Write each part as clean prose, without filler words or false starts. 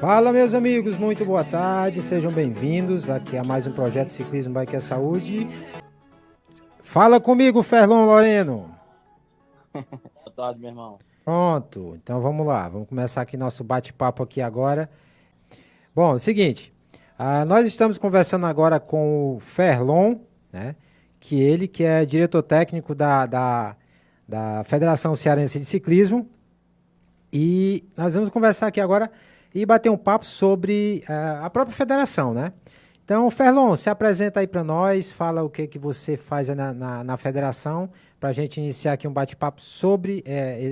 Fala, meus amigos, muito boa tarde, sejam bem-vindos aqui a mais um projeto Ciclismo Bike é Saúde. Fala comigo, Ferlon Loreno. Boa tarde, meu irmão. Pronto, então vamos lá, vamos começar aqui nosso bate-papo aqui agora. Bom, é o seguinte, nós estamos conversando agora com o Ferlon, né, que é diretor técnico da Federação Cearense de Ciclismo, e nós vamos conversar aqui agora e bater um papo sobre a própria federação, né? Então, Ferlon, se apresenta aí para nós, fala o que que você faz aí na federação, para a gente iniciar aqui um bate-papo sobre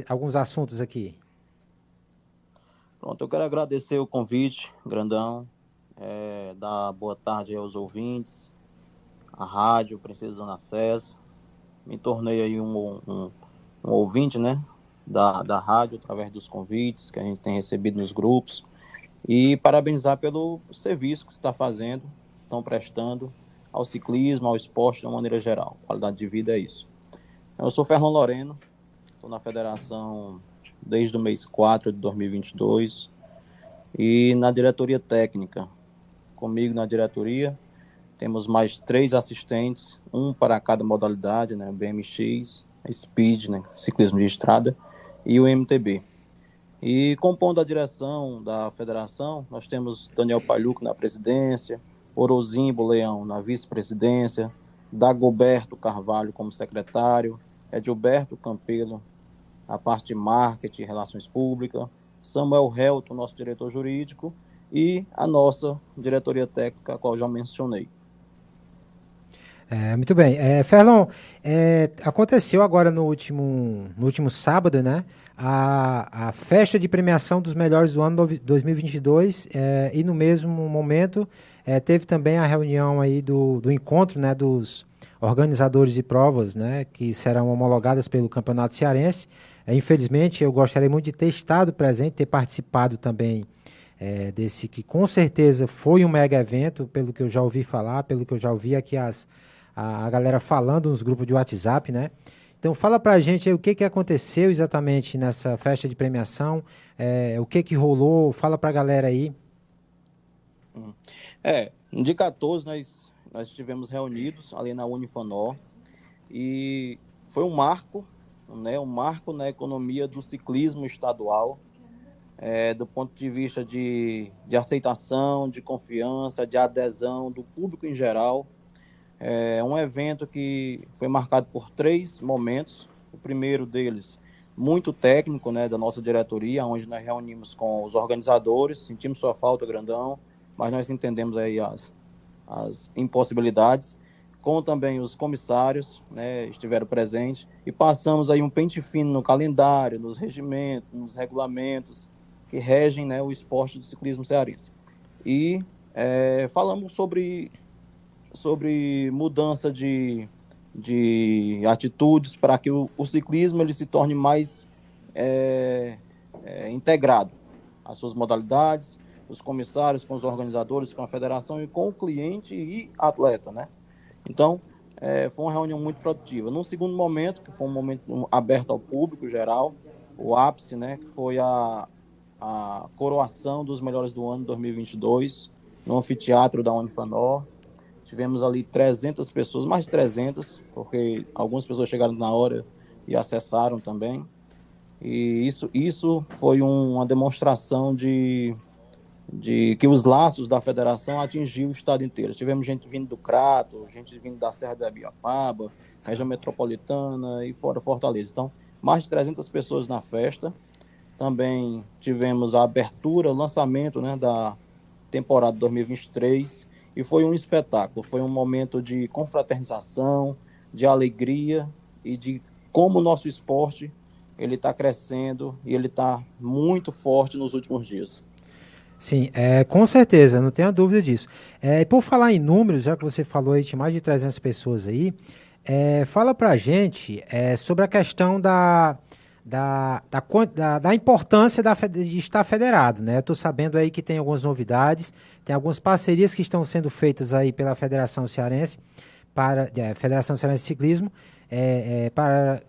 alguns assuntos aqui. Pronto, eu quero agradecer o convite, grandão, dar boa tarde aos ouvintes, à rádio Princesa Ana Cés. Me tornei aí um ouvinte, né, da rádio, através dos convites que a gente tem recebido nos grupos. E parabenizar pelo serviço que você está fazendo, estão prestando ao ciclismo, ao esporte de uma maneira geral. Qualidade de vida é isso. Eu sou Fernando Loreno, estou na federação desde o mês 4 de 2022 e na diretoria técnica. Comigo na diretoria temos mais 3 assistentes, um para cada modalidade, né, BMX, Speed, né, ciclismo de estrada, e o MTB. E compondo a direção da federação, nós temos Daniel Paluco na presidência, Orozimbo Leão na vice-presidência, Dagoberto Carvalho como secretário, Edilberto Campelo a parte de marketing e relações públicas, Samuel Helton, nosso diretor jurídico, e a nossa diretoria técnica, a qual já mencionei. Muito bem. Ferlon, aconteceu agora no último sábado, né? A festa de premiação dos melhores do ano 2022 e no mesmo momento teve também a reunião aí do encontro, né, dos organizadores de provas, né, que serão homologadas pelo Campeonato Cearense. Infelizmente, eu gostaria muito de ter estado presente, ter participado também desse que com certeza foi um mega evento, pelo que eu já ouvi falar, pelo que eu já ouvi aqui a galera falando nos grupos de WhatsApp, né? Então fala pra gente aí o que que aconteceu exatamente nessa festa de premiação, o que que rolou, fala pra galera aí. No dia 14 nós estivemos reunidos ali na Unifanor e foi um marco, né, um marco na economia do ciclismo estadual, do ponto de vista de aceitação, de confiança, de adesão do público em geral. É um evento que foi marcado por 3 momentos. O primeiro deles, muito técnico, né, da nossa diretoria, onde nós reunimos com os organizadores, sentimos sua falta, grandão, mas nós entendemos aí as impossibilidades, com também os comissários, né, estiveram presentes, e passamos aí um pente fino no calendário, nos regimentos, nos regulamentos que regem, né, o esporte do ciclismo cearense. E falamos sobre mudança de atitudes para que o ciclismo ele se torne mais integrado às suas modalidades, os comissários com os organizadores, com a federação e com o cliente e atleta, né? Então, foi uma reunião muito produtiva. Num segundo momento, que foi um momento aberto ao público geral, o ápice, né, que foi a coroação dos melhores do ano 2022 no anfiteatro da Unifanor. Tivemos ali 300 pessoas, mais de 300, porque algumas pessoas chegaram na hora e acessaram também. E isso foi uma demonstração de que os laços da federação atingiu o estado inteiro. Tivemos gente vindo do Crato, gente vindo da Serra da Ibiapaba, região metropolitana e fora Fortaleza. Então, mais de 300 pessoas na festa. Também tivemos a abertura, o lançamento, né, da temporada 2023, e foi um espetáculo, foi um momento de confraternização, de alegria e de como o nosso esporte ele está crescendo e ele está muito forte nos últimos dias. Sim, com certeza, não tenha dúvida disso. E por falar em números, já que você falou aí de mais de 300 pessoas aí, fala pra gente sobre a questão da importância de estar federado, né? Eu tô sabendo aí que tem algumas novidades, tem algumas parcerias que estão sendo feitas aí pela Federação Cearense, Federação Cearense de Ciclismo, para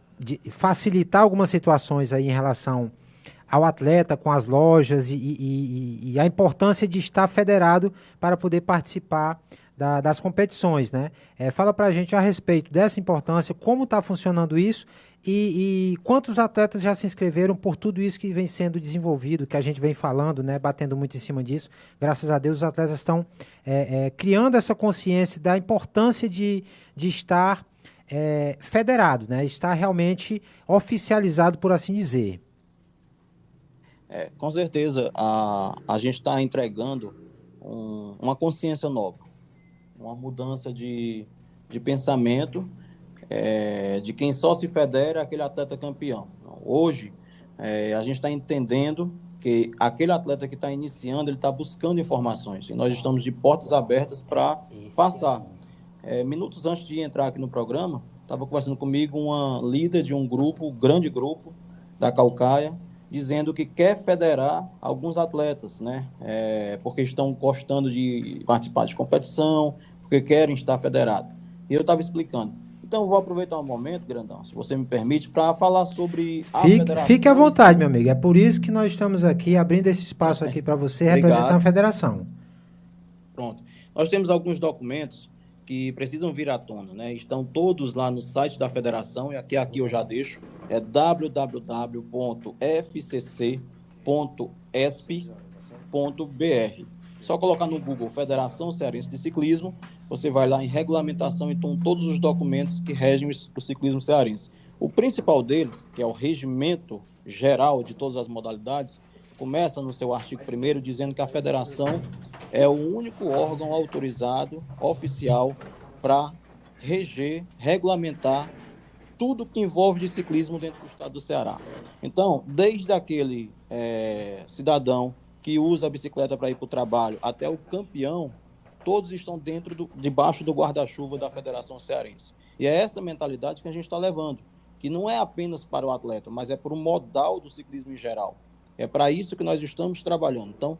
facilitar algumas situações aí em relação ao atleta com as lojas e a importância de estar federado para poder participar das competições, né? Fala para a gente a respeito dessa importância, como está funcionando isso e quantos atletas já se inscreveram por tudo isso que vem sendo desenvolvido, que a gente vem falando, né? Batendo muito em cima disso. Graças a Deus, os atletas estão criando essa consciência da importância de estar federado, né? Estar realmente oficializado, por assim dizer. Com certeza, a gente está entregando uma consciência nova, uma mudança de pensamento, de quem só se federa é aquele atleta campeão. Hoje, a gente está entendendo que aquele atleta que está iniciando, ele está buscando informações, e nós estamos de portas abertas para passar. Minutos antes de entrar aqui no programa, estava conversando comigo uma líder de um grupo, grande grupo, da Caucaia, dizendo que quer federar alguns atletas, né? Porque estão gostando de participar de competição, porque querem estar federados. E eu estava explicando. Então, eu vou aproveitar um momento, Grandão, se você me permite, para falar sobre a federação. Fique à vontade, meu amigo. É por isso que nós estamos aqui, abrindo esse espaço aqui para você representar a federação. Pronto. Nós temos alguns documentos que precisam vir à tona, né? Estão todos lá no site da federação, e aqui eu já deixo, é www.fcc.esp.br. Só colocar no Google Federação Cearense de Ciclismo, você vai lá em regulamentação e estão todos os documentos que regem o ciclismo cearense. O principal deles, que é o regimento geral de todas as modalidades, começa no seu artigo 1º dizendo que a federação é o único órgão autorizado, oficial, para reger, regulamentar tudo que envolve de ciclismo dentro do estado do Ceará. Então, desde aquele cidadão que usa a bicicleta para ir para o trabalho até o campeão, todos estão debaixo do guarda-chuva da Federação Cearense. E é essa mentalidade que a gente está levando, que não é apenas para o atleta, mas é para o modal do ciclismo em geral. É para isso que nós estamos trabalhando. Então,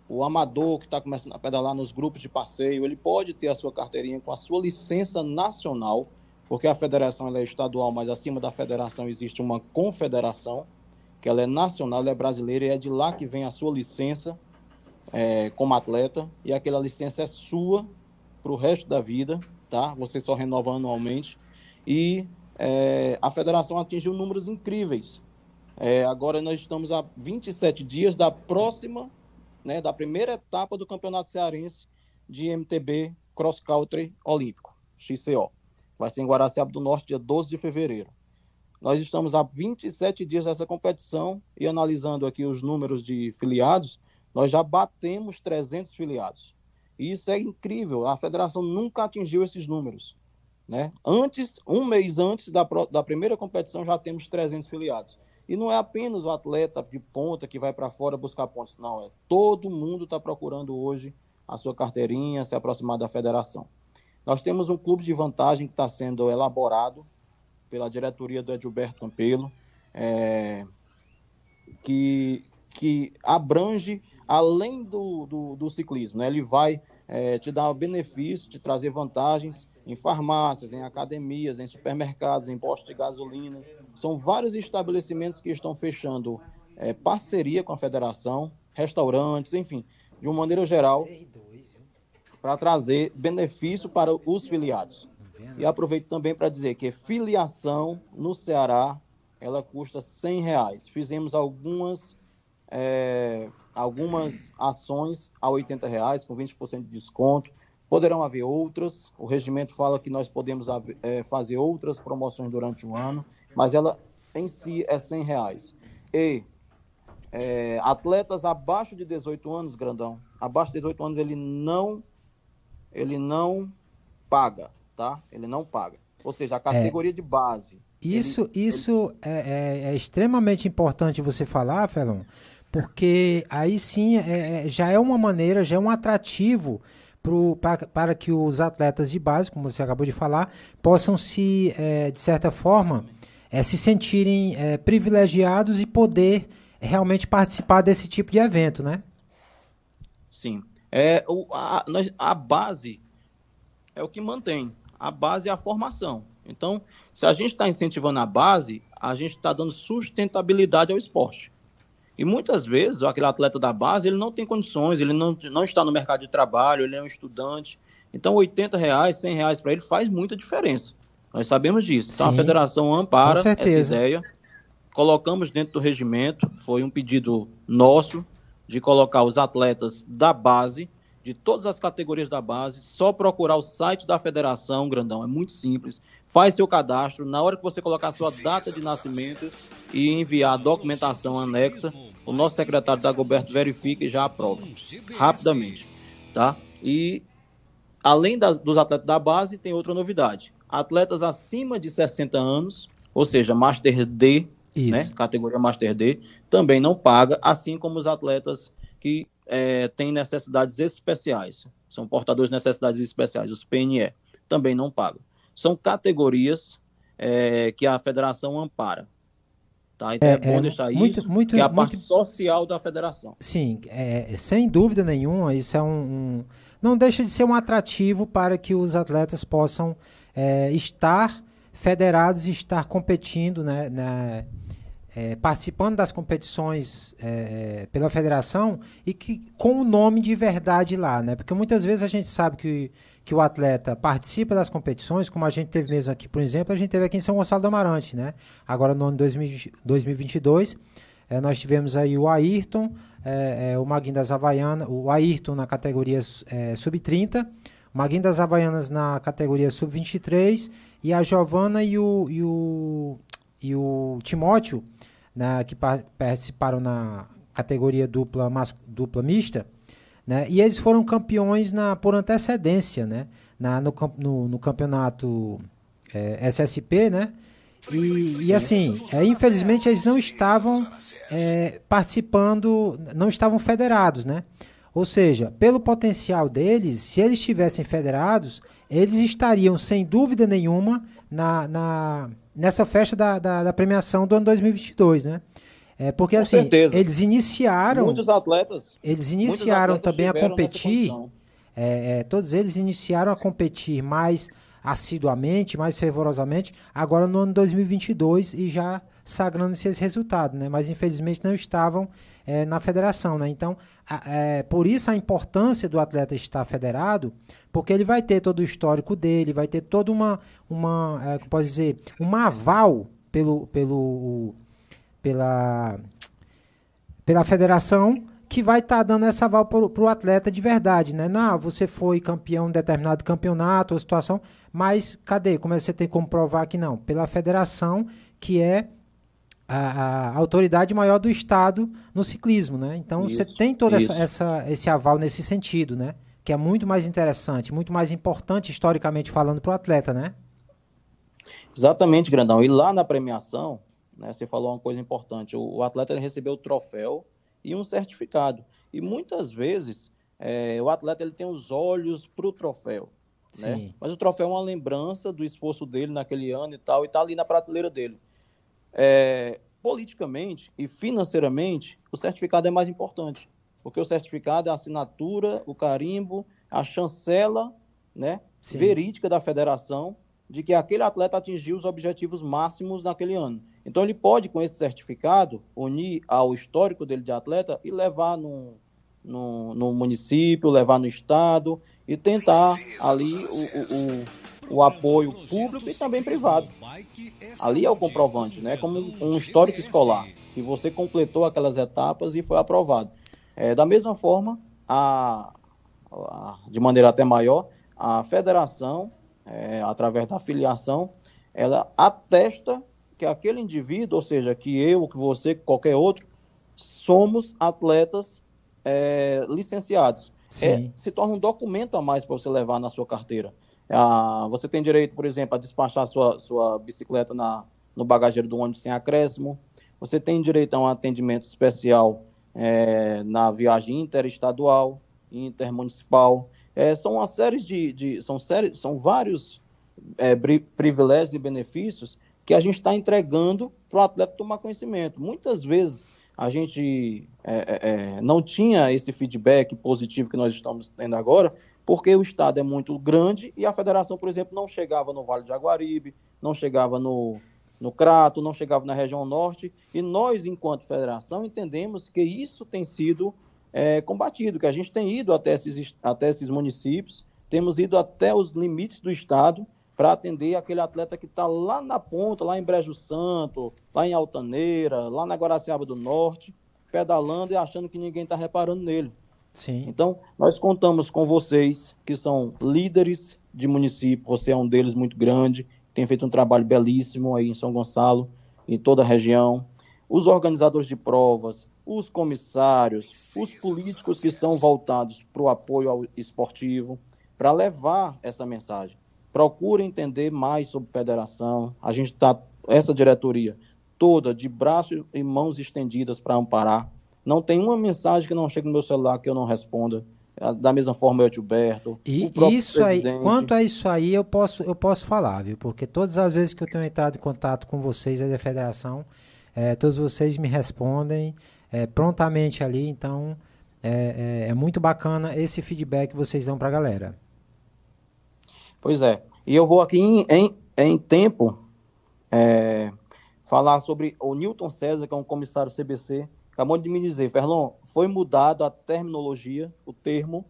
o amador que está começando a pedalar nos grupos de passeio, ele pode ter a sua carteirinha com a sua licença nacional, porque a federação ela é estadual, mas acima da federação existe uma confederação, que ela é nacional, ela é brasileira, e é de lá que vem a sua licença como atleta, e aquela licença é sua para o resto da vida, tá? Você só renova anualmente, e a federação atingiu números incríveis. Agora nós estamos a 27 dias da próxima, né, da primeira etapa do Campeonato Cearense de MTB Cross Country Olímpico, XCO. Vai ser em Guaraciaba do Norte, dia 12 de fevereiro. Nós estamos a 27 dias dessa competição e analisando aqui os números de filiados, nós já batemos 300 filiados. E isso é incrível, a federação nunca atingiu esses números, né? Um mês antes da primeira competição já temos 300 filiados. E não é apenas o atleta de ponta que vai para fora buscar pontos, não. Todo mundo está procurando hoje a sua carteirinha, se aproximar da federação. Nós temos um clube de vantagem que está sendo elaborado pela diretoria do Edilberto Campelo, que abrange além do ciclismo, né? Ele vai te dar benefício, te trazer vantagens em farmácias, em academias, em supermercados, em postos de gasolina. São vários estabelecimentos que estão fechando parceria com a federação, restaurantes, enfim, de uma maneira geral, para trazer benefício para os filiados. E aproveito também para dizer que filiação no Ceará, ela custa R$100. Fizemos algumas ações a R$80, com 20% de desconto. Poderão haver outras, o regimento fala que nós podemos fazer outras promoções durante um ano, mas ela em si é R$100. E atletas abaixo de 18 anos, Grandão, abaixo de 18 anos ele não paga, tá? Ele não paga. Ou seja, a categoria de base. Isso é extremamente importante você falar, Felon, porque aí sim já é uma maneira, já é um atrativo para que os atletas de base, como você acabou de falar, possam de certa forma, se sentirem privilegiados e poder realmente participar desse tipo de evento, né? Sim. A base é o que mantém. A base é a formação. Então, se a gente está incentivando a base, a gente está dando sustentabilidade ao esporte. E muitas vezes, aquele atleta da base, ele não tem condições, ele não está no mercado de trabalho, ele é um estudante. Então, R$ 80, R$ 100 para ele faz muita diferença. Nós sabemos disso. Então, a Sim, federação com ampara essa certeza. ideia. Colocamos dentro do regimento, foi um pedido nosso de colocar os atletas da base, de todas as categorias da base, só procurar o site da federação, Grandão, é muito simples, faz seu cadastro, na hora que você colocar a sua data de nascimento e enviar a documentação anexa, o nosso secretário Dagoberto verifica e já aprova, rapidamente, tá? E além dos atletas da base, tem outra novidade, atletas acima de 60 anos, ou seja, Master D, né, Isso. categoria Master D, também não paga, assim como os atletas que têm necessidades especiais, são portadores de necessidades especiais, os PNE, também não pagam. São categorias que a federação ampara. Tá? Então é bom deixar Muito, isso, muito, que é a muito, parte social da federação. sim, sem dúvida nenhuma, isso é não deixa de ser um atrativo para que os atletas possam estar federados e estar competindo, né, participando das competições pela federação e que com o nome de verdade lá, né? Porque muitas vezes a gente sabe que o atleta participa das competições, como a gente teve mesmo aqui, por exemplo, a gente teve aqui em São Gonçalo do Amarante, né? Agora no ano 2022, nós tivemos aí o Ayrton, o Maguinho das Havaianas, o Ayrton na categoria sub-30, o Maguinho das Havaianas na categoria sub-23 e a Giovana e o Timóteo, né, que participaram na categoria dupla mista, né, e eles foram campeões por antecedência, né, no campeonato SSP, né, e assim, infelizmente eles não estavam participando, não estavam federados, né, ou seja, pelo potencial deles, se eles estivessem federados, eles estariam sem dúvida nenhuma nessa festa da premiação do ano 2022, né? Porque Com assim, certeza. eles iniciaram Muitos atletas também a tiveram nessa competir, condição. todos eles iniciaram a competir mais assiduamente, mais fervorosamente, agora no ano 2022 e já sagrando-se esse resultado, né? Mas infelizmente não estavam na federação, né? Então, por isso a importância do atleta estar federado, porque ele vai ter todo o histórico dele, vai ter toda como posso dizer, um aval pela federação que vai estar dando essa aval para o atleta de verdade, né? Não, você foi campeão em determinado campeonato ou situação, mas cadê? Como você tem como provar que não? Pela federação, que é a autoridade maior do estado no ciclismo, né? Então você tem todo esse aval nesse sentido, né? Que é muito mais interessante, muito mais importante historicamente falando para o atleta, né? Exatamente, Grandão. E lá na premiação, né, você falou uma coisa importante, o atleta recebeu o troféu e um certificado. E muitas vezes o atleta ele tem os olhos para o troféu, né? Mas o troféu é uma lembrança do esforço dele naquele ano e tal, e está ali na prateleira dele. Politicamente e financeiramente, o certificado é mais importante, porque o certificado é a assinatura, o carimbo, a chancela, né, verídica da federação de que aquele atleta atingiu os objetivos máximos naquele ano. Então ele pode, com esse certificado, unir ao histórico dele de atleta e levar no município, levar no estado e tentar ali o apoio público e também privado. Ali é o comprovante, né? Como um histórico escolar, que você completou aquelas etapas e foi aprovado. Da mesma forma, de maneira até maior, a federação, através da filiação, ela atesta que aquele indivíduo, ou seja, que eu, que você, que qualquer outro, somos atletas licenciados. Se torna um documento a mais para você levar na sua carteira. Você tem direito, por exemplo, a despachar sua bicicleta no bagageiro do ônibus sem acréscimo. Você tem direito a um atendimento especial na viagem interestadual, intermunicipal. São uma série são vários privilégios e benefícios que a gente está entregando para o atleta tomar conhecimento. Muitas vezes a gente não tinha esse feedback positivo que nós estamos tendo agora, porque o estado é muito grande e a federação, por exemplo, não chegava no Vale de Jaguaribe, não chegava no Crato, não chegava na região norte, e nós, enquanto federação, entendemos que isso tem sido combatido, que a gente tem ido até esses municípios, temos ido até os limites do estado para atender aquele atleta que está lá na ponta, lá em Brejo Santo, lá em Altaneira, lá na Guaraciaba do Norte, pedalando e achando que ninguém está reparando nele. Sim. Então, nós contamos com vocês, que são líderes de município, você é um deles muito grande, tem feito um trabalho belíssimo aí em São Gonçalo, em toda a região, os organizadores de provas, os comissários, os políticos que são voltados para o apoio ao esportivo, para levar essa mensagem. Procure entender mais sobre federação, a gente está, essa diretoria toda de braços e mãos estendidas para amparar. Não tem uma mensagem que não chegue no meu celular que eu não responda. Da mesma forma, eu, Gilberto. E isso aí, quanto a isso aí, eu posso falar, viu? Porque todas as vezes que eu tenho entrado em contato com vocês aí da federação, todos vocês me respondem prontamente ali. Então, é muito bacana esse feedback que vocês dão para a galera. Pois é. E eu vou aqui em tempo falar sobre o Newton César, que é um comissário CBC, acabou de me dizer, Ferlon, foi mudado a terminologia, o termo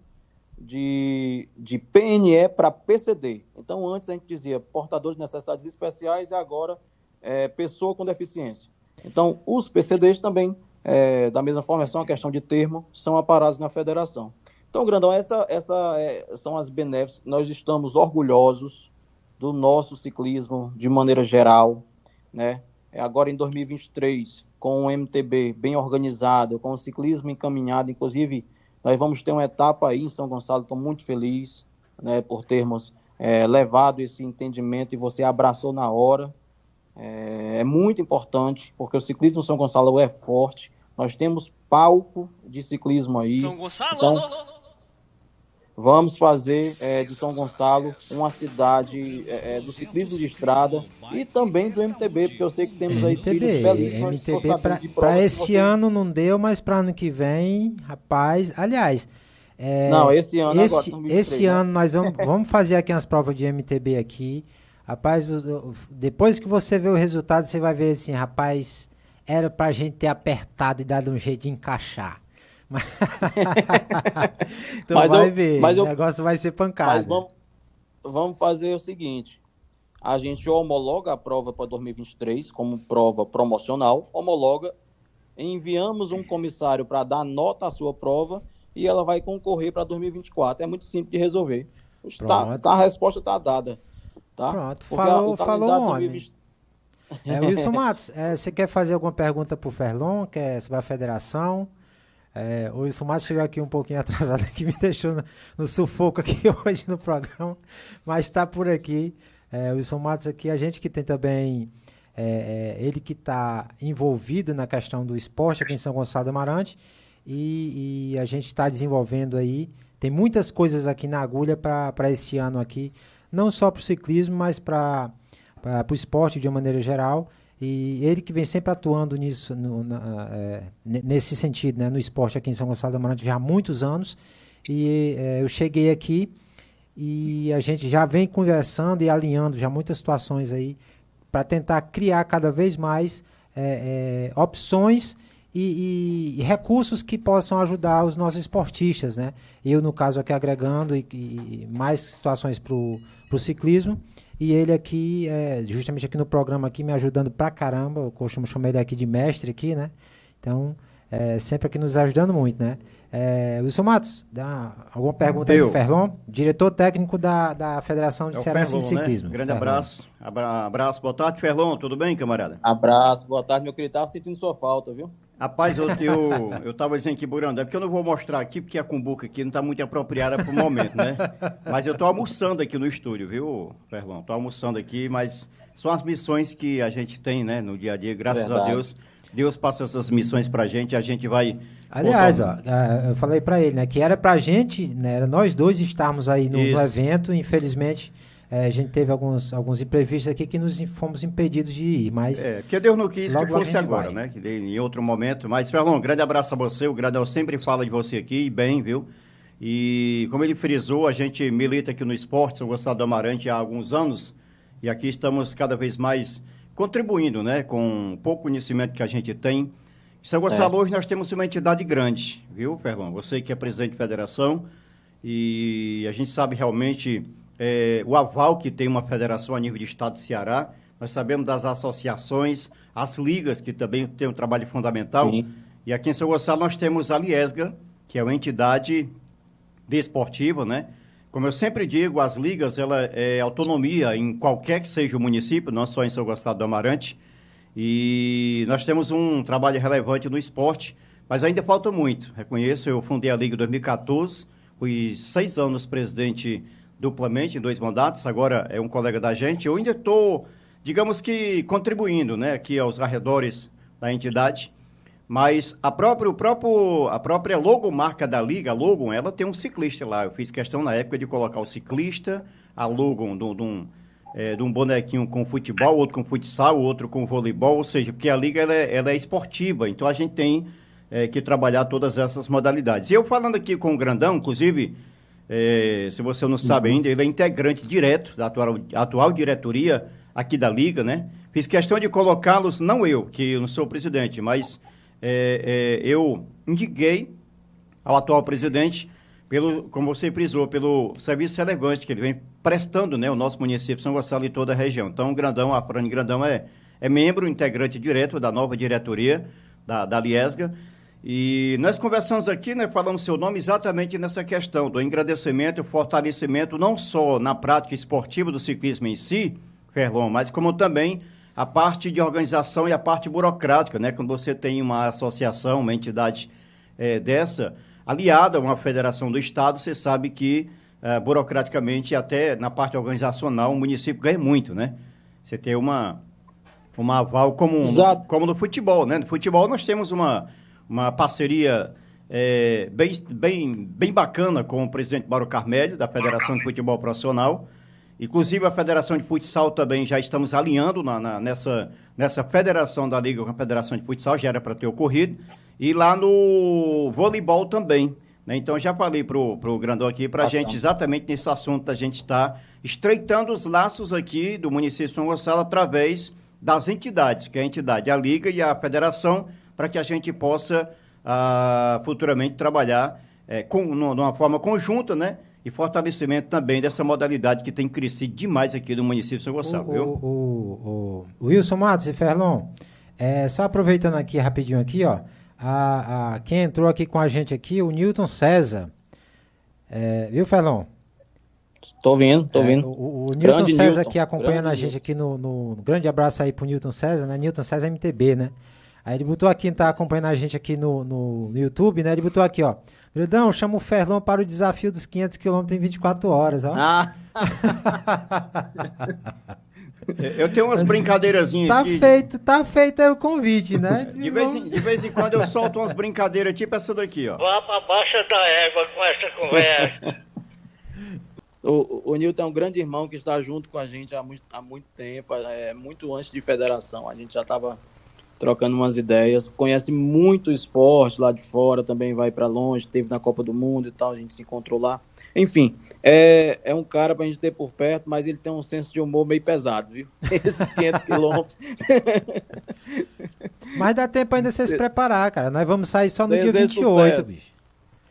de PNE para PCD. Então, antes a gente dizia portadores de necessidades especiais e agora pessoa com deficiência. Então, os PCDs também, da mesma forma, é só uma questão de termo, são aparados na federação. Então, Grandão, são as benéficas. Nós estamos orgulhosos do nosso ciclismo de maneira geral, né? Agora em 2023, com o MTB bem organizado, com o ciclismo encaminhado, inclusive nós vamos ter uma etapa aí em São Gonçalo, estou muito feliz, né, por termos levado esse entendimento e você abraçou na hora. É muito importante, porque o ciclismo em São Gonçalo é forte, nós temos palco de ciclismo aí. São Gonçalo! Então, vamos fazer de São Gonçalo uma cidade do ciclismo de estrada e também do MTB, porque eu sei que temos aí filhos belíssimos. MTB para esse ano não deu, mas para ano que vem, rapaz, aliás... não, esse ano agora, 2023, esse ano nós vamos fazer aqui umas provas de MTB aqui. Rapaz, depois que você vê o resultado, você vai ver assim, rapaz, era pra gente ter apertado e dado um jeito de encaixar. Então vai ver, o negócio vai ser pancada. Mas vamos fazer o seguinte, a gente homologa a prova para 2023 como prova promocional, homologa, enviamos um comissário para dar nota à sua prova e ela vai concorrer para 2024. É muito simples de resolver. A resposta está dada. Tá? Pronto, falou o homem. Wilson Matos, você quer fazer alguma pergunta para o Ferlon? Sobre a federação? O Wilson Matos chegou aqui um pouquinho atrasado, que me deixou no sufoco aqui hoje no programa, mas está por aqui. O Wilson Matos aqui, a gente que tem também, ele que está envolvido na questão do esporte aqui em São Gonçalo do Amarante, e a gente está desenvolvendo aí, tem muitas coisas aqui na agulha para esse ano aqui, não só para o ciclismo, mas para o esporte de uma maneira geral. E ele que vem sempre atuando nisso, nesse sentido, né, no esporte aqui em São Gonçalo do Amarante já há muitos anos. E eu cheguei aqui e a gente já vem conversando e alinhando já muitas situações aí para tentar criar cada vez mais opções e recursos que possam ajudar os nossos esportistas, né? Eu, no caso, aqui agregando e mais situações para o ciclismo. E ele aqui, justamente aqui no programa, aqui, me ajudando pra caramba. Eu costumo chamar ele aqui de mestre aqui, né? Então, sempre aqui nos ajudando muito, né? Wilson Matos, alguma pergunta aí do Ferlon? Diretor técnico da Federação de Cearense de Ciclismo. Né? Grande abraço. Abraço, boa tarde, Ferlon. Tudo bem, camarada? Abraço, boa tarde, meu querido. Tava sentindo sua falta, viu? Rapaz, eu tava dizendo aqui, Burando, é porque eu não vou mostrar aqui, porque a cumbuca aqui não tá muito apropriada pro momento, né? Mas eu tô almoçando aqui no estúdio, viu, Ferlon? Tô almoçando aqui, mas são as missões que a gente tem, né, no dia a dia, graças a Deus. Deus passa essas missões pra gente, a gente vai... Aliás, eu falei pra ele, né, que era pra gente, né, era nós dois estarmos aí no evento, infelizmente... A gente teve alguns imprevistos aqui que fomos impedidos de ir, mas... Porque Deus não quis logo que fosse agora, né? Que em outro momento. Mas, Ferlon, um grande abraço a você. O Grandão sempre fala de você aqui, bem, viu? E, como ele frisou, a gente milita aqui no esporte, São Gonçalo do Amarante, há alguns anos. E aqui estamos cada vez mais contribuindo, né? Com o pouco conhecimento que a gente tem. Em São Gonçalo, hoje, nós temos uma entidade grande, viu, Ferlon? Você que é presidente de federação. E a gente sabe realmente o aval que tem uma federação a nível de estado de Ceará. Nós sabemos das associações, as ligas, que também tem um trabalho fundamental. Sim. E aqui em São Gonçalo nós temos a Liesga, que é uma entidade desportiva, né? Como eu sempre digo, as ligas, ela é autonomia em qualquer que seja o município, não só em São Gonçalo do Amarante. E nós temos um trabalho relevante no esporte, mas ainda falta muito. Reconheço, eu fundei a Liga em 2014, fui 6 anos presidente duplamente, em 2 mandatos, agora é um colega da gente. Eu ainda estou, digamos que, contribuindo, né, aqui aos arredores da entidade. Mas a própria logomarca da Liga, a Logon, ela tem um ciclista lá. Eu fiz questão na época de colocar o ciclista, a Logon de um bonequinho com futebol, outro com futsal, outro com voleibol, ou seja, porque a Liga ela é esportiva, então a gente tem que trabalhar todas essas modalidades. E eu falando aqui com o Grandão, inclusive, se você não sabe ainda, ele é integrante direto da atual diretoria aqui da Liga, né? Fiz questão de colocá-los, não eu, que eu não sou o presidente, mas... eu indiquei ao atual presidente, como você frisou, pelo serviço relevante que ele vem prestando, né, o nosso município São Gonçalo e toda a região. Então, a Frane Grandão é membro, integrante direto da nova diretoria da Liesga. E nós conversamos aqui, né, falamos seu nome exatamente nessa questão do engrandecimento e fortalecimento, não só na prática esportiva do ciclismo em si, Ferlon, mas como também a parte de organização e a parte burocrática, né? Quando você tem uma associação, uma entidade dessa, aliada a uma federação do Estado, você sabe que, burocraticamente, até na parte organizacional, o município ganha muito, né? Você tem uma aval como no futebol, né? No futebol nós temos uma parceria bem bacana com o presidente Mauro Carmelho, da Federação de Futebol Profissional. Inclusive, a Federação de Futsal também já estamos alinhando nessa federação da Liga com a Federação de Futsal, já era para ter ocorrido. E lá no voleibol também, né? Então, já falei para o Grandão aqui, para a gente, exatamente nesse assunto, a gente está estreitando os laços aqui do município de São Gonçalo através das entidades, que é a entidade, a Liga e a Federação, para que a gente possa futuramente trabalhar numa forma conjunta, né? E fortalecimento também dessa modalidade que tem crescido demais aqui no município de São Gonçalo, viu? O Wilson Matos e Ferlon, só aproveitando aqui rapidinho aqui, ó, quem entrou aqui com a gente aqui, o Newton César, viu, Ferlon? Tô ouvindo. O Newton César aqui acompanhando a gente aqui no grande abraço aí pro Newton César, né? Newton César MTB, né? Aí ele botou aqui, tá acompanhando a gente aqui no YouTube, né? Ele botou aqui, ó. Grandão, chama o Ferlon para o desafio dos 500 quilômetros em 24 horas, ó. Eu tenho umas brincadeirazinhas aqui. Tá feito aí o convite, né? De vez em quando eu solto umas brincadeiras, tipo essa daqui, ó. Vá pra baixa da égua com essa conversa. O Nilton é um grande irmão que está junto com a gente há muito tempo, muito antes de federação. A gente já estava trocando umas ideias, conhece muito esporte lá de fora, também vai para longe, teve na Copa do Mundo e tal, a gente se encontrou lá. Enfim, é um cara pra gente ter por perto, mas ele tem um senso de humor meio pesado, viu? Esses 500 quilômetros. Mas dá tempo ainda de você se preparar, cara. Nós vamos sair só no dia 28, bicho.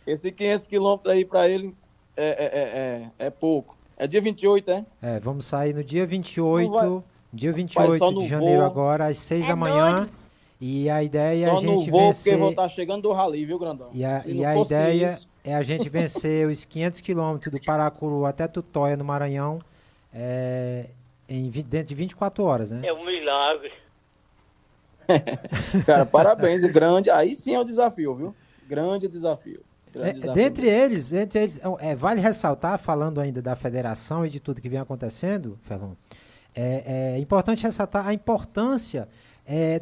Esse 500 quilômetros aí pra ele é pouco. É dia 28, é? Vamos sair no dia 28... Dia 28 de janeiro agora, às 6 da manhã. Doido. E a ideia é a gente vencer... porque vou estar chegando do rali, viu, Grandão? E a ideia é a gente vencer os 500 quilômetros do Paracuru até Tutóia, no Maranhão, dentro de 24 horas, né? É um milagre. Cara, parabéns. Grande. Aí sim é o desafio, viu? Grande desafio. Dentre eles, vale ressaltar, falando ainda da federação e de tudo que vem acontecendo, Ferlon, é importante ressaltar a importância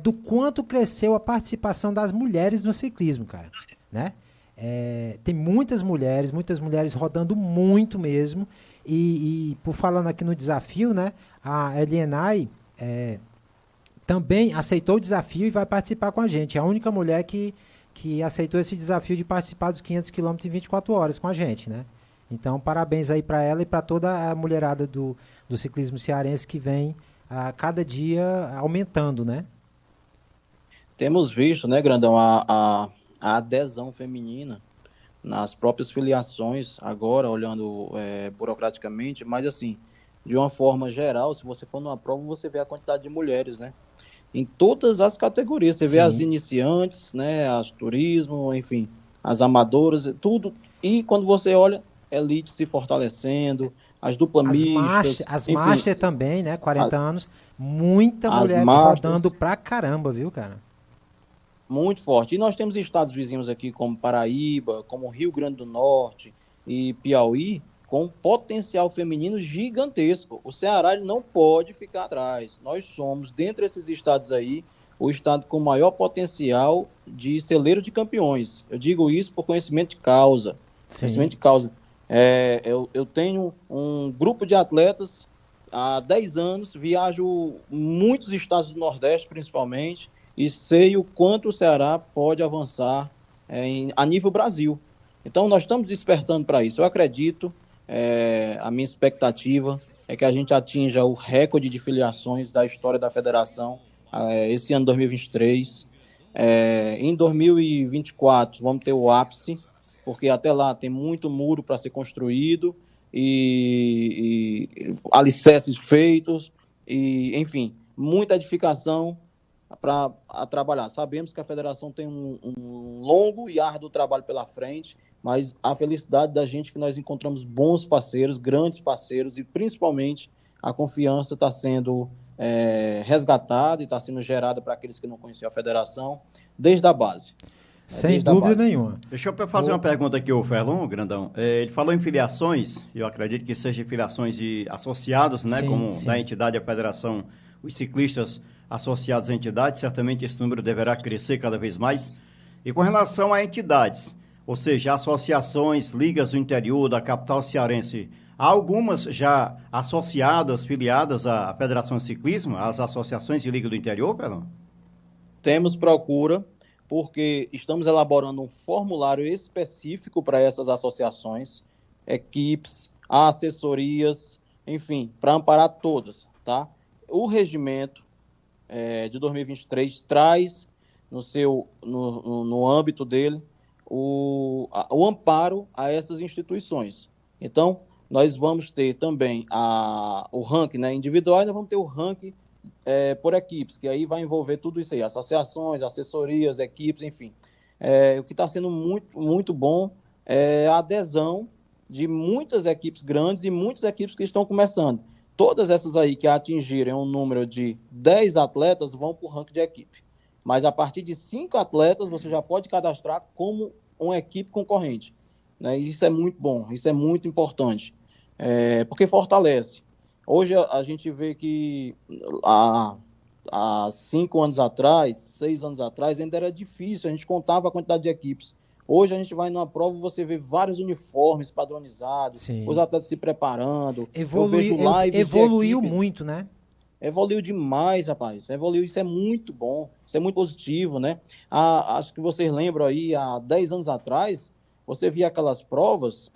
do quanto cresceu a participação das mulheres no ciclismo, cara, né? Tem muitas mulheres rodando muito mesmo. E por falando aqui no desafio, né? A LNI também aceitou o desafio e vai participar com a gente. É a única mulher que aceitou esse desafio de participar dos 500 quilômetros em 24 horas com a gente, né? Então, parabéns aí para ela e para toda a mulherada do ciclismo cearense que vem a cada dia aumentando, né? Temos visto, né, Grandão, a adesão feminina nas próprias filiações, agora olhando burocraticamente, mas assim, de uma forma geral, se você for numa prova, você vê a quantidade de mulheres, né? Em todas as categorias, você vê as Sim. iniciantes, né, as turismo, enfim, as amadoras, tudo. E quando você olha, elite se fortalecendo, as dupla mistas, As enfim, marchas também, né? 40 a- anos. Muita as mulher rodando marchas, pra caramba, viu, cara? muito forte. E nós temos estados vizinhos aqui, como Paraíba, como Rio Grande do Norte e Piauí, com potencial feminino gigantesco. O Ceará ele não pode ficar atrás. Nós somos, dentre esses estados aí, o estado com maior potencial de celeiro de campeões. Eu digo isso por conhecimento de causa. Sim. Conhecimento de causa. Eu tenho um grupo de atletas há 10 anos, viajo muitos estados do Nordeste, principalmente, e sei o quanto o Ceará pode avançar a nível Brasil. Então, nós estamos despertando para isso. Eu acredito, a minha expectativa é que a gente atinja o recorde de filiações da história da federação esse ano 2023. Em 2024, vamos ter o ápice, porque até lá tem muito muro para ser construído e alicerces feitos, e, enfim, muita edificação para trabalhar. Sabemos que a federação tem um longo e árduo trabalho pela frente, mas a felicidade da gente é que nós encontramos bons parceiros, grandes parceiros, e principalmente a confiança está sendo resgatada e está sendo gerada para aqueles que não conheciam a federação desde a base. Sem dúvida nenhuma. Deixa eu fazer uma pergunta aqui, o Ferlon, Grandão. Ele falou em filiações, eu acredito que sejam filiações de associados, né? Sim, Como sim. da entidade, a federação, os ciclistas associados à entidade, certamente esse número deverá crescer cada vez mais. E com relação a entidades, ou seja, associações, ligas do interior da capital cearense, há algumas já associadas, filiadas à Federação de Ciclismo, às associações de liga do interior, Ferlon? Temos procura, porque estamos elaborando um formulário específico para essas associações, equipes, assessorias, enfim, para amparar todas, tá? O regimento de 2023 traz no âmbito dele o amparo a essas instituições. Então, nós vamos ter também o ranking, né, individual, e nós vamos ter o ranking por equipes, que aí vai envolver tudo isso aí, associações, assessorias, equipes, enfim. O que está sendo muito, muito bom é a adesão de muitas equipes grandes e muitas equipes que estão começando. Todas essas aí que atingirem um número de 10 atletas vão para o ranking de equipe. Mas a partir de 5 atletas você já pode cadastrar como uma equipe concorrente. Né? E isso é muito bom, isso é muito importante, porque fortalece. Hoje a gente vê que há 5 anos atrás, 6 anos atrás, ainda era difícil, a gente contava a quantidade de equipes. Hoje a gente vai numa prova e você vê vários uniformes padronizados, Sim. os atletas se preparando. Evoluiu muito, né? Evoluiu demais, rapaz. Evoluiu, isso é muito bom, isso é muito positivo, né? Acho que vocês lembram aí, há 10 anos atrás, você via aquelas provas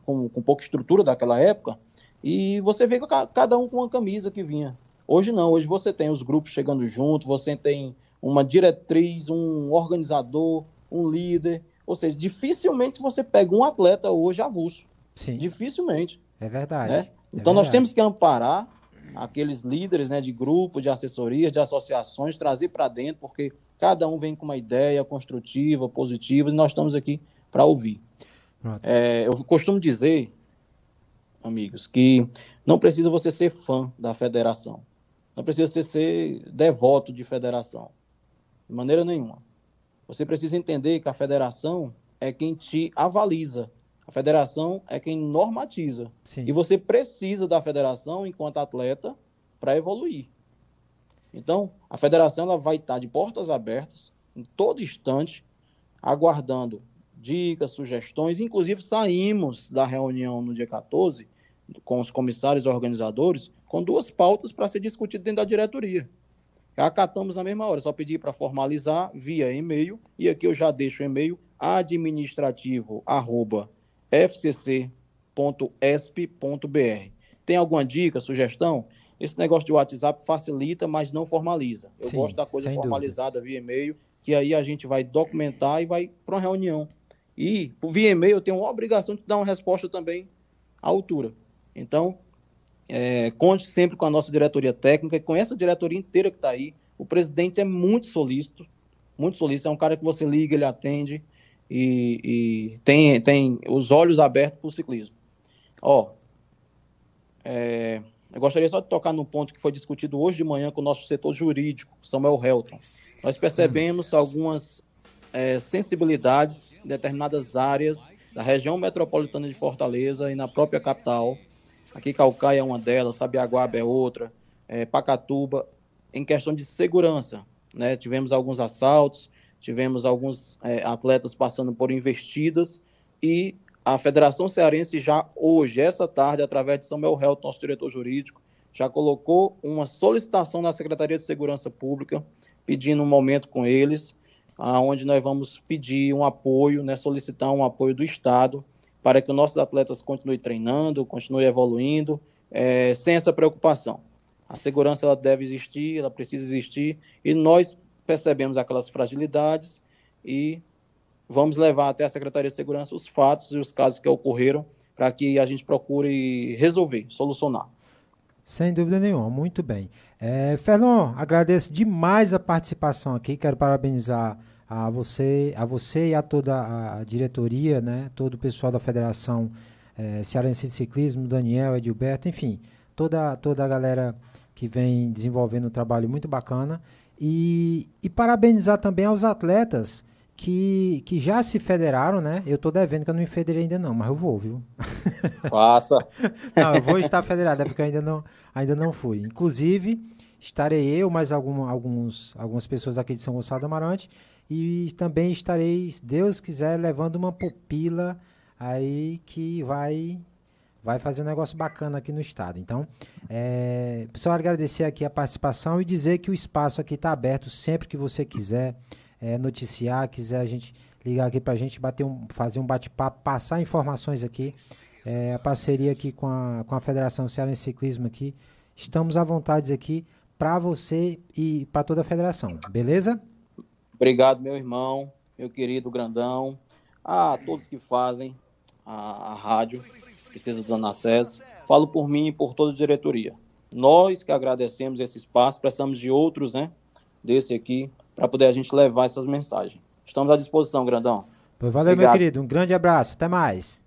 com pouca estrutura daquela época, e você vê cada um com uma camisa que vinha. Hoje não, hoje você tem os grupos chegando junto, você tem uma diretriz, um organizador, um líder, ou seja, dificilmente você pega um atleta hoje avulso. Sim. Dificilmente. É verdade. Né? Então nós temos que amparar aqueles líderes, né, de grupo, de assessorias, de associações, trazer para dentro, porque cada um vem com uma ideia construtiva, positiva, e nós estamos aqui para ouvir. Eu costumo dizer, amigos, que não precisa você ser fã da federação. Não precisa você ser devoto de federação. De maneira nenhuma. Você precisa entender que a federação é quem te avaliza. A federação é quem normatiza. Sim. E você precisa da federação, enquanto atleta, para evoluir. Então, a federação ela vai estar de portas abertas, em todo instante, aguardando dicas, sugestões. Inclusive, saímos da reunião no dia 14, com os comissários e organizadores, com 2 pautas para ser discutidas dentro da diretoria. Acatamos na mesma hora, só pedi para formalizar via e-mail, e aqui eu já deixo o e-mail administrativo@fcc.esp.br. Tem alguma dica, sugestão? Esse negócio de WhatsApp facilita, mas não formaliza. Eu gosto da coisa formalizada via e-mail, que aí a gente vai documentar e vai para uma reunião. E, via e-mail, eu tenho a obrigação de dar uma resposta também à altura. Então, conte sempre com a nossa diretoria técnica e com essa diretoria inteira que está aí. O presidente é muito solícito, é um cara que você liga, ele atende e tem os olhos abertos para o ciclismo. Eu gostaria só de tocar num ponto que foi discutido hoje de manhã com o nosso setor jurídico, Samuel Helton. Nós percebemos algumas sensibilidades em determinadas áreas da região metropolitana de Fortaleza e na própria capital. Aqui Caucaia é uma delas, Sabiaguaba é outra, Pacatuba, em questão de segurança, né? Tivemos alguns assaltos, tivemos alguns atletas passando por investidas e a Federação Cearense já hoje, essa tarde, através de Samuel Helton, nosso diretor jurídico, já colocou uma solicitação na Secretaria de Segurança Pública, pedindo um momento com eles, onde nós vamos pedir um apoio, né, solicitar um apoio do Estado, para que os nossos atletas continuem treinando, continuem evoluindo, sem essa preocupação. A segurança ela deve existir, ela precisa existir, e nós percebemos aquelas fragilidades e vamos levar até a Secretaria de Segurança os fatos e os casos que ocorreram para que a gente procure resolver, solucionar. Sem dúvida nenhuma, muito bem. Fernão, agradeço demais a participação aqui, quero parabenizar a você e a toda a diretoria, né, todo o pessoal da Federação Cearense de Ciclismo, Daniel, Edilberto, enfim, toda a galera que vem desenvolvendo um trabalho muito bacana e parabenizar também aos atletas que já se federaram, né? Eu tô devendo que eu não me federei ainda não, mas eu vou, viu? Passa. Não, eu vou estar federado, é porque eu ainda não fui. Inclusive, estarei eu, mais algumas pessoas aqui de São Gonçalo do Amarante, e também estarei, se Deus quiser, levando uma pupila aí que vai fazer um negócio bacana aqui no estado. Então, pessoal, agradecer aqui a participação e dizer que o espaço aqui está aberto sempre que você quiser noticiar, quiser a gente ligar aqui para a gente fazer um bate-papo, passar informações aqui, a parceria aqui com a Federação Cearense de Ciclismo aqui, estamos à vontade aqui para você e para toda a federação, beleza? Obrigado, meu irmão, meu querido Grandão, a todos que fazem a rádio Princesa dos Anassés, falo por mim e por toda a diretoria. Nós que agradecemos esse espaço, precisamos de outros, né, desse aqui, para poder a gente levar essas mensagens. Estamos à disposição, Grandão. Valeu, obrigado. Meu querido. Um grande abraço. Até mais.